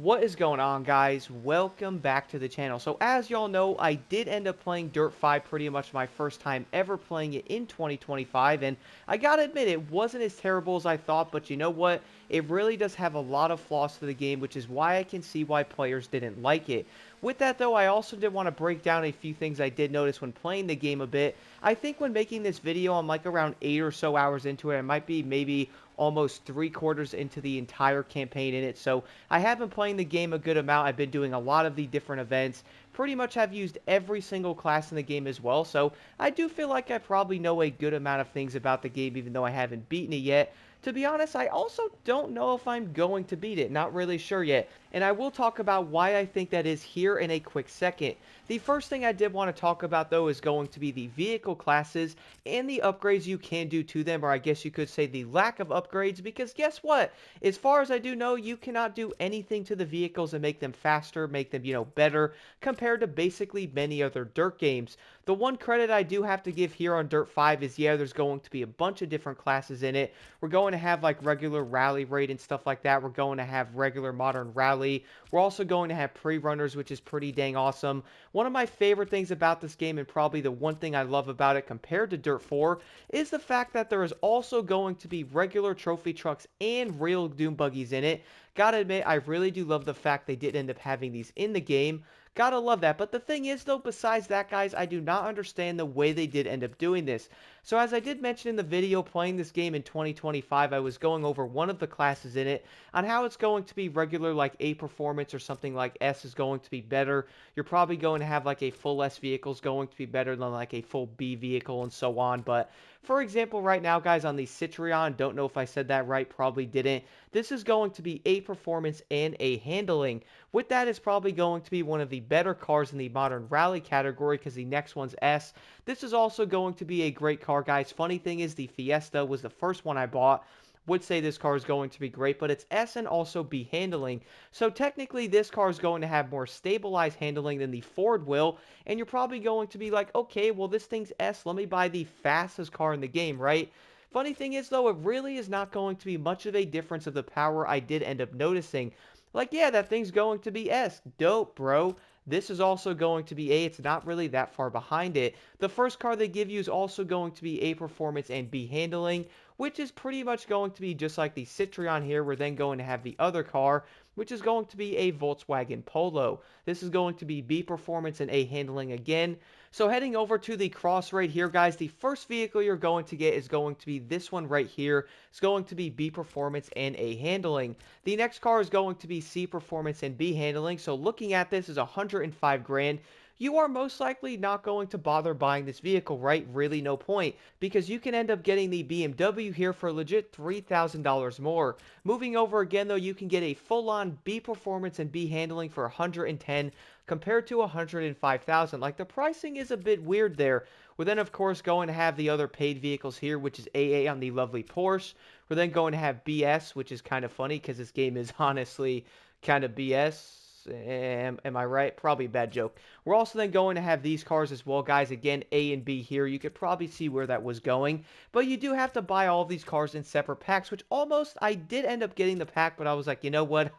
What is going on, guys? Welcome back to the channel. So as y'all know, I did end up playing Dirt 5 pretty much my first time ever playing it in 2025, and I gotta admit, it wasn't as terrible as I thought, but you know what? It really does have a lot of flaws to the game, which is why I can see why players didn't like it. With that though, I also did want to break down a few things I did notice when playing the game a bit. I think when making this video, I'm like around 8 or so hours into it. I might be maybe almost 3/4 into the entire campaign in it, so I have been playing the game a good amount. I've been doing a lot of the different events. Pretty much have used every single class in the game as well. So I do feel like I probably know a good amount of things about the game even though I haven't beaten it yet. To be honest, I also don't know if I'm going to beat it. Not really sure yet. And I will talk about why I think that is here in a quick second. The first thing I did want to talk about though is going to be the vehicle classes and the upgrades you can do to them, or I guess you could say the lack of upgrades, because guess what? As far as I do know, you cannot do anything to the vehicles and make them faster, make them, better, compared to basically many other Dirt games. The one credit I do have to give here on Dirt 5 is, yeah, there's going to be a bunch of different classes in it. We're going to have, like, regular rally raid and stuff like that. We're going to have regular modern rally. We're also going to have pre-runners, which is pretty dang awesome. One of my favorite things about this game, and probably the one thing I love about it compared to Dirt 4, is the fact that there is also going to be regular trophy trucks and real Doom buggies in it. Gotta admit, I really do love the fact they did end up having these in the game. Gotta love that. But the thing is, though, besides that, guys, I do not understand the way they did end up doing this. So as I did mention in the video playing this game in 2025, I was going over one of the classes in it on how it's going to be regular like A performance, or something like S is going to be better. You're probably going to have like a full S vehicle is going to be better than like a full B vehicle and so on. But for example, right now, guys, on the Citroen, don't know if I said that right, probably didn't. This is going to be A performance and A handling. With that, it's probably going to be one of the better cars in the modern rally category because the next one's S. This is also going to be a great car, guys. Funny thing is, the Fiesta was the first one I bought. Would say this car is going to be great, but it's S and also B handling. So technically, this car is going to have more stabilized handling than the Ford will, and you're probably going to be like, okay, well, this thing's S. Let me buy the fastest car in the game, right? Funny thing is, though, it really is not going to be much of a difference of the power I did end up noticing. Like, yeah, that thing's going to be S. Dope, bro. This is also going to be A. It's not really that far behind it. The first car they give you is also going to be A performance and B handling, which is pretty much going to be just like the Citroen here. We're then going to have the other car, which is going to be a Volkswagen Polo. This is going to be B performance and A handling again. So heading over to the cross right here, guys, the first vehicle you're going to get is going to be this one right here. It's going to be B performance and A handling. The next car is going to be C performance and B handling. So looking at this is 105 grand. You are most likely not going to bother buying this vehicle, right? Really no point, because you can end up getting the BMW here for legit $3,000 more. Moving over again though, you can get a full-on B performance and B handling for 110 compared to 105,000. Like, the pricing is a bit weird there. We're then of course going to have the other paid vehicles here, which is AA on the lovely Porsche. We're then going to have BS, which is kind of funny because this game is honestly kind of BS. Am I right? Probably a bad joke. We're also then going to have these cars as well, guys. Again, A and B here. You could probably see where that was going. But you do have to buy all of these cars in separate packs, which almost I did end up getting the pack, but I was like, you know what?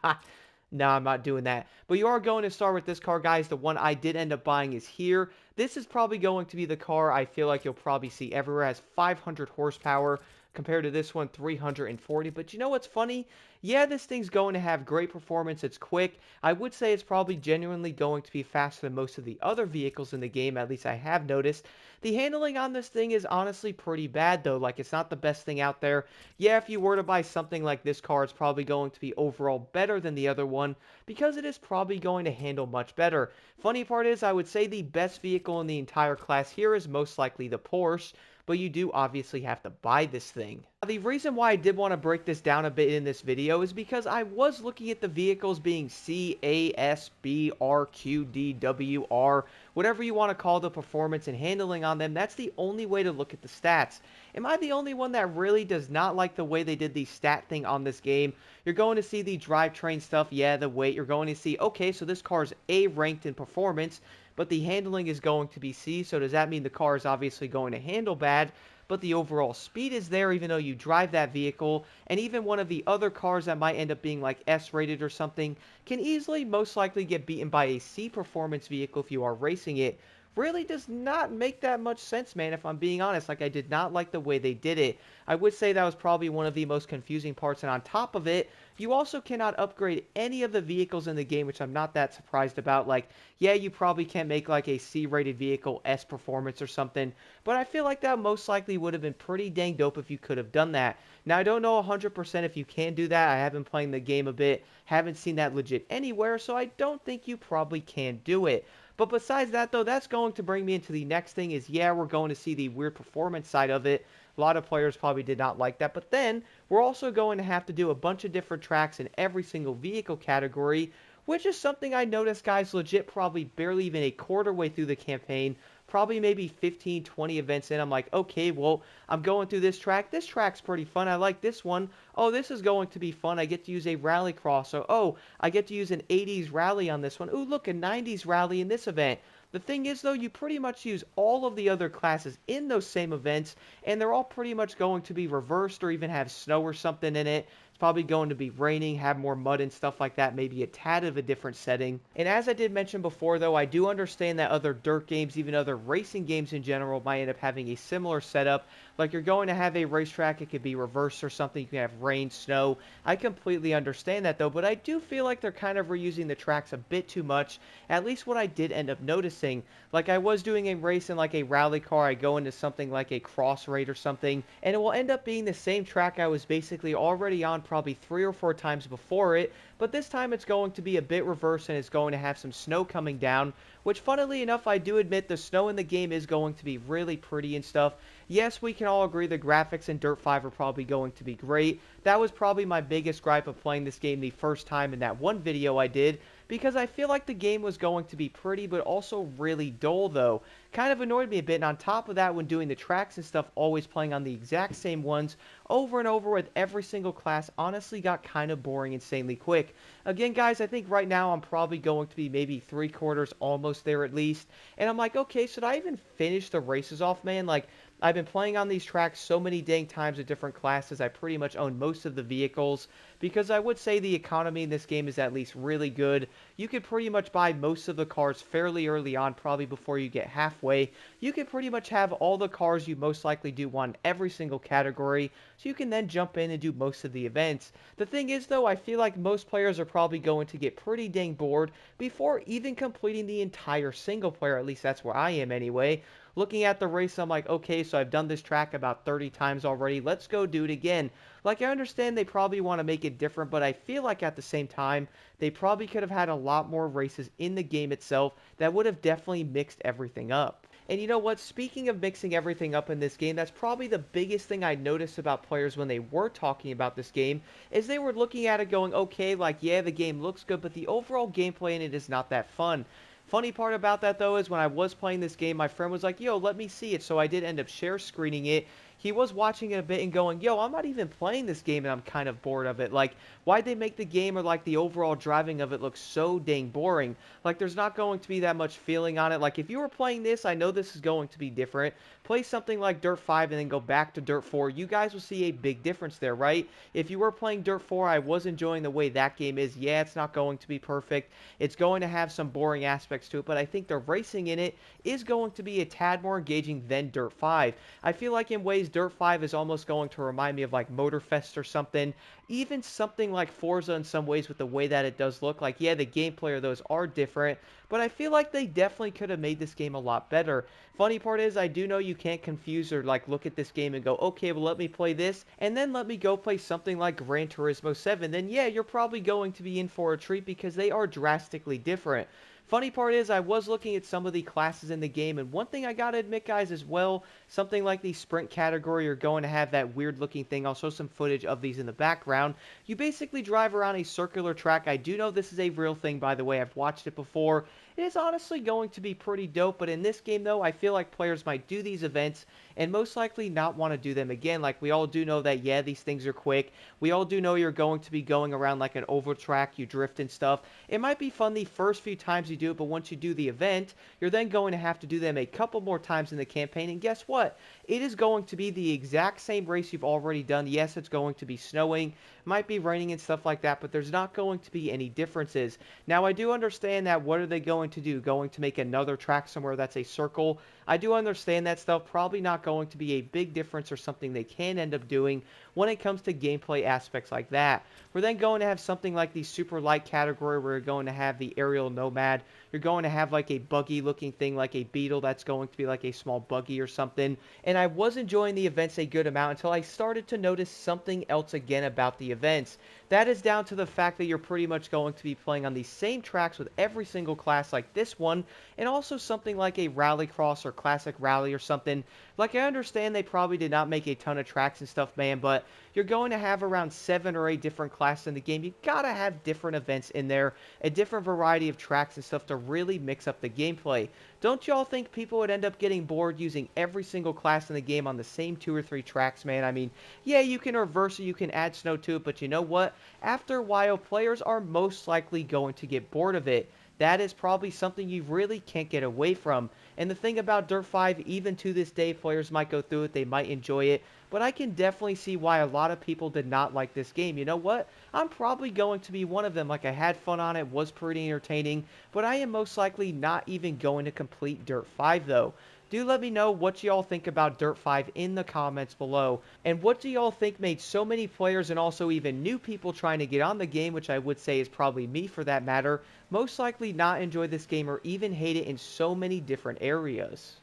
No, I'm not doing that. But you are going to start with this car, guys. The one I did end up buying is here. This is probably going to be the car I feel like you'll probably see everywhere. It has 500 horsepower compared to this one 340. But you know what's funny? Yeah, this thing's going to have great performance. It's quick. I would say it's probably genuinely going to be faster than most of the other vehicles in the game, at least I have noticed. The handling on this thing is honestly pretty bad though. Like, it's not the best thing out there. Yeah, if you were to buy something like this car, it's probably going to be overall better than the other one because it is probably going to handle much better. Funny part is, I would say the best vehicle in the entire class here is most likely the Porsche, but you do obviously have to buy this thing. The reason why I did want to break this down a bit in this video is because I was looking at the vehicles being C, A, S, B, R, Q, D, W, R, whatever you want to call the performance and handling on them. That's the only way to look at the stats. Am I the only one that really does not like the way they did the stat thing on this game? You're going to see the drivetrain stuff, yeah, the weight. You're going to see, okay, so this car is A ranked in performance, but the handling is going to be C, so does that mean the car is obviously going to handle bad? but the overall speed is there even though you drive that vehicle, and even one of the other cars that might end up being like S rated or something can easily most likely get beaten by a C performance vehicle if you are racing it. Really does not make that much sense, man, if I'm being honest. Like, I did not like the way they did it. I would say that was probably one of the most confusing parts, and on top of it, you also cannot upgrade any of the vehicles in the game, which I'm not that surprised about. Like, yeah, you probably can't make like a C-rated vehicle S performance or something, but I feel like that most likely would have been pretty dang dope if you could have done that. Now, I don't know 100% if you can do that. I have been playing the game a bit, haven't seen that legit anywhere, so I don't think you probably can do it. But besides that, though, that's going to bring me into the next thing is, yeah, we're going to see the weird performance side of it. A lot of players probably did not like that. But then we're also going to have to do a bunch of different tracks in every single vehicle category, which is something I noticed, guys, legit probably barely even a quarter way through the campaign. Probably maybe 15, 20 events in. I'm like, okay, well, I'm going through this track. This track's pretty fun. I like this one. Oh, this is going to be fun. I get to use a rally cross. So, oh, I get to use an 80s rally on this one. Ooh, look, a 90s rally in this event. The thing is, though, you pretty much use all of the other classes in those same events, and they're all pretty much going to be reversed or even have snow or something in it. It's probably going to be raining, have more mud and stuff like that, maybe a tad of a different setting. And as I did mention before, though, I do understand that other dirt games, even other racing games in general, might end up having a similar setup. Like, you're going to have a racetrack, it could be reversed or something, you can have rain, snow. I completely understand that, though, but I do feel like they're kind of reusing the tracks a bit too much, at least what I did end up noticing. Like, I was doing a race in like a rally car, I go into something like a cross raid or something, and it will end up being the same track I was basically already on probably 3 or 4 times before it, but this time it's going to be a bit reversed and it's going to have some snow coming down, which funnily enough, I do admit the snow in the game is going to be really pretty and stuff. Yes, we can all agree the graphics in Dirt 5 are probably going to be great. That was probably my biggest gripe of playing this game the first time in that one video I did, because I feel like the game was going to be pretty, but also really dull, though. Kind of annoyed me a bit, and on top of that, when doing the tracks and stuff, always playing on the exact same ones over and over with every single class, honestly got kind of boring insanely quick. Again, guys, I think right now I'm probably going to be maybe 3/4 almost there at least, and I'm like, okay, should I even finish the races off, man? Like, I've been playing on these tracks so many dang times with different classes, I pretty much own most of the vehicles, because I would say the economy in this game is at least really good. You could pretty much buy most of the cars fairly early on, probably before you get halfway. You can pretty much have all the cars you most likely do want in every single category, so you can then jump in and do most of the events. The thing is, though, I feel like most players are probably going to get pretty dang bored before even completing the entire single player, at least that's where I am anyway. Looking at the race, I'm like, okay, so I've done this track about 30 times already. Let's go do it again. Like, I understand they probably want to make it different, but I feel like at the same time, they probably could have had a lot more races in the game itself that would have definitely mixed everything up. And you know what? Speaking of mixing everything up in this game, that's probably the biggest thing I noticed about players when they were talking about this game, is they were looking at it going, okay, like, yeah, the game looks good, but the overall gameplay in it is not that fun. Funny part about that, though, is when I was playing this game, my friend was like, yo, let me see it. So I did end up share screening it. He was watching it a bit and going, yo, I'm not even playing this game and I'm kind of bored of it. Like, why'd they make the game or like the overall driving of it look so dang boring? Like, there's not going to be that much feeling on it. Like, if you were playing this, I know this is going to be different. Play something like Dirt 5 and then go back to Dirt 4. You guys will see a big difference there, right? If you were playing Dirt 4, I was enjoying the way that game is. Yeah, it's not going to be perfect. It's going to have some boring aspects to it, but I think the racing in it is going to be a tad more engaging than Dirt 5. I feel like in ways Dirt 5 is almost going to remind me of like Motorfest or something. Even something like Forza in some ways with the way that it does look. Like, yeah, the gameplay of those are different, but I feel like they definitely could have made this game a lot better. Funny part is, I do know you can't confuse or like look at this game and go, okay, well, let me play this, and then let me go play something like Gran Turismo 7. Then yeah, you're probably going to be in for a treat because they are drastically different. Funny part is, I was looking at some of the classes in the game, and one thing I gotta admit, guys, as well, something like the sprint category, you're going to have that weird looking thing. I'll show some footage of these in the background. You basically drive around a circular track. I do know this is a real thing, by the way. I've watched it before. it is honestly going to be pretty dope. But in this game, though, I feel like players might do these events and most likely not want to do them again. Like, we all do know that, yeah, these things are quick. We all do know you're going to be going around like an oval track, you drift and stuff. It might be fun the first few times you do it, but once you do the event, you're then going to have to do them a couple more times in the campaign. And guess what? It is going to be the exact same race you've already done. Yes, it's going to be snowing, might be raining and stuff like that, but there's not going to be any differences. Now, I do understand that. What are they going to do? Going to make another track somewhere that's a circle? I do understand that stuff. Probably not going to be a big difference or something they can end up doing when it comes to gameplay aspects like that. We're then going to have something like the super light category where you're going to have the aerial nomad. You're going to have like a buggy looking thing like a beetle that's going to be like a small buggy or something. And I was enjoying the events a good amount until I started to notice something else again about the events. That is down to the fact that you're pretty much going to be playing on the same tracks with every single class like this one, and also something like a rallycross or classic rally or something. Like, I understand they probably did not make a ton of tracks and stuff, man, but you're going to have around 7 or 8 different classes in the game. You gotta have different events in there, a different variety of tracks and stuff to really mix up the gameplay. Don't y'all think people would end up getting bored using every single class in the game on the same 2 or 3 tracks, man? I mean, yeah, you can reverse it, you can add snow to it, but you know what? After a while, players are most likely going to get bored of it. That is probably something you really can't get away from. And the thing about Dirt 5, even to this day, players might go through it, they might enjoy it, but I can definitely see why a lot of people did not like this game. You know what? I'm probably going to be one of them. Like, I had fun on it, was pretty entertaining, but I am most likely not even going to complete Dirt 5 though. Do let me know what y'all think about Dirt 5 in the comments below. And what do y'all think made so many players and also even new people trying to get on the game, which I would say is probably me for that matter, most likely not enjoy this game or even hate it in so many different areas?